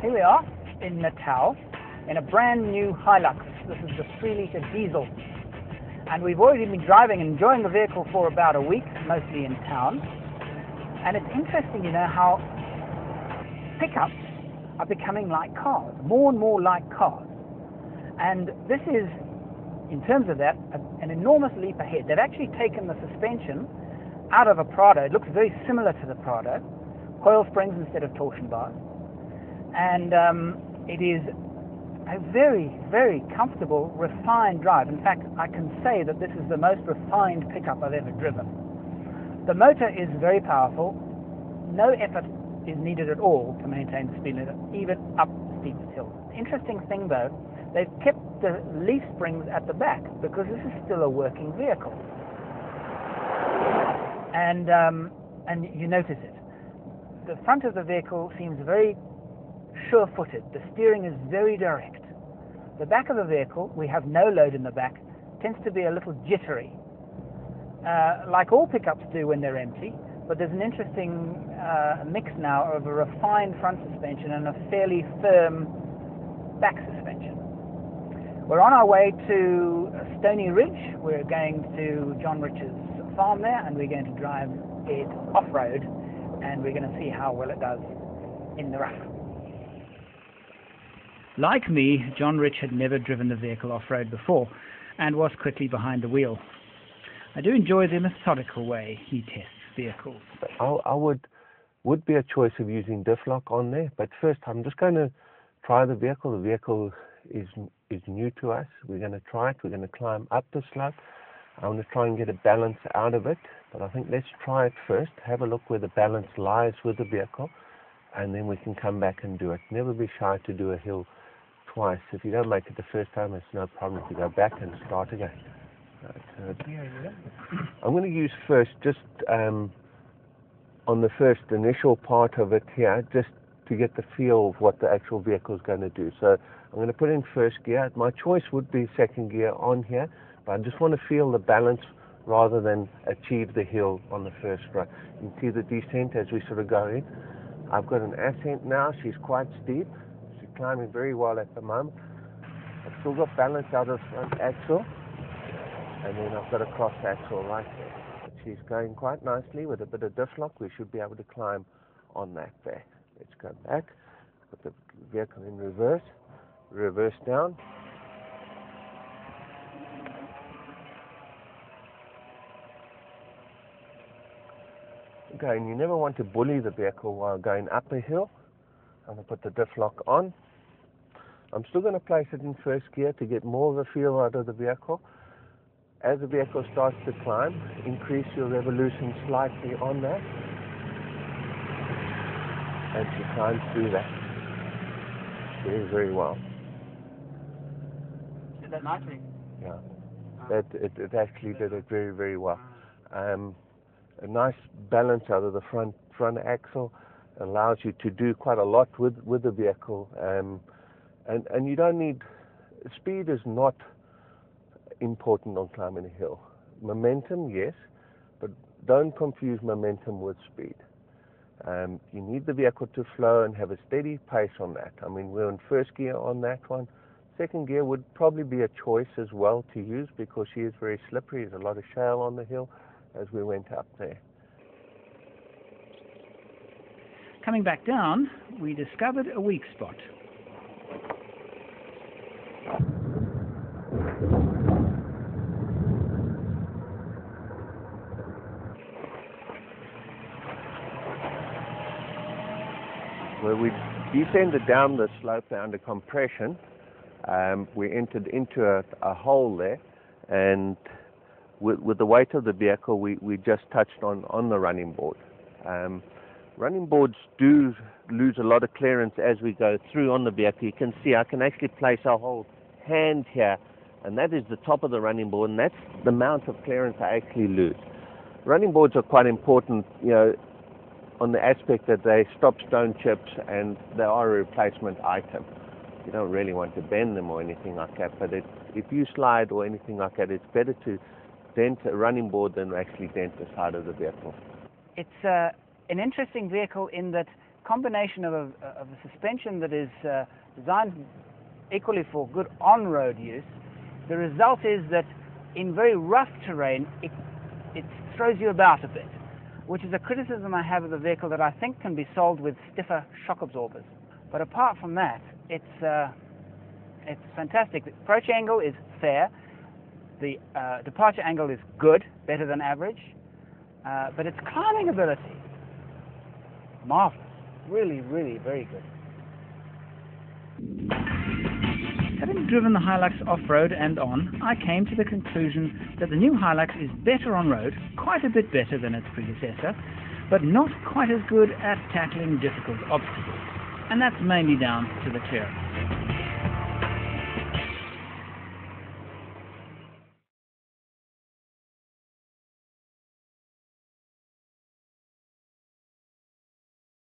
Here we are in Natal in a brand new Hilux. This is the 3-litre diesel. And we've already been driving and enjoying the vehicle for about a week, mostly in town. And it's interesting, you know, how pickups are becoming like cars, more and more like cars. And this is, in terms of that, an enormous leap ahead. They've actually taken the suspension out of a Prado. It looks very similar to the Prado. Coil springs instead of torsion bars. And it is a very, very comfortable, refined drive. In fact, I can say that this is the most refined pickup I've ever driven. The motor is very powerful. No effort is needed at all to maintain the speed limit, even up steepest hills. The interesting thing, though, they've kept the leaf springs at the back because this is still a working vehicle. And you notice it. The front of the vehicle seems very sure-footed. The steering is very direct. The back of the vehicle, we have no load in the back, tends to be a little jittery, like all pickups do when they're empty, but there's an interesting mix now of a refined front suspension and a fairly firm back suspension. We're on our way to Stony Ridge. We're going to John Rich's farm there, and we're going to drive it off-road, and we're going to see how well it does in the rough. Like me, John Rich had never driven the vehicle off-road before and was quickly behind the wheel. I do enjoy the methodical way he tests vehicles. I would be a choice of using diff lock on there, but first I'm just going to try the vehicle. The vehicle is new to us. We're going to try it. We're going to climb up the slope. I want to try and get a balance out of it, but I think let's try it first, have a look where the balance lies with the vehicle, and then we can come back and do it. Never be shy to do a hill twice. If you don't make it the first time, it's no problem to go back and start again. Right, I'm going to use first, just on the first initial part of it here, just to get the feel of what the actual vehicle is going to do. So I'm going to put in first gear. My choice would be second gear on here, but I just want to feel the balance rather than achieve the hill on the first run. You can see the descent as we sort of go in. I've got an ascent now. She's quite steep. She's climbing very well at the moment. I've still got balance out of the front axle, and then I've got a cross axle right there. But she's going quite nicely with a bit of diff lock. We should be able to climb on that there. Let's go back, put the vehicle in reverse down. Again, you never want to bully the vehicle while going up a hill. I'm going to put the diff lock on. I'm still going to place it in first gear to get more of a feel out of the vehicle. As the vehicle starts to climb, increase your revolution slightly on that. And she climbs through that very, very well. Did that nicely? Yeah, it actually did it very, very well. A nice balance out of the front axle allows you to do quite a lot with the vehicle, and you don't need, speed is not important on climbing a hill. Momentum, yes, but don't confuse momentum with speed. You need the vehicle to flow and have a steady pace on that. I mean, we're in first gear on that one. Second gear would probably be a choice as well to use because she is very slippery. There's a lot of shale on the hill as we went up there. Coming back down, we discovered a weak spot. Where we descended down the slope under compression, we entered into a hole there, and with the weight of the vehicle, we just touched on the running board. Running boards do lose a lot of clearance as we go through on the vehicle. You can see I can actually place a whole hand here, and that is the top of the running board, and that's the amount of clearance I actually lose. Running boards are quite important, you know, on the aspect that they stop stone chips and they are a replacement item. You don't really want to bend them or anything like that, but if you slide or anything like that, it's better to dent a running board than actually dent the side of the vehicle. It's an interesting vehicle in that combination of a suspension that is designed equally for good on-road use, the result is that in very rough terrain it throws you about a bit, which is a criticism I have of the vehicle that I think can be solved with stiffer shock absorbers. But apart from that, it's fantastic. The approach angle is fair, the departure angle is good, better than average, but its climbing ability, marvelous, really, really very good. Having driven the Hilux off-road and on, I came to the conclusion that the new Hilux is better on-road, quite a bit better than its predecessor, but not quite as good at tackling difficult obstacles, and that's mainly down to the clearance.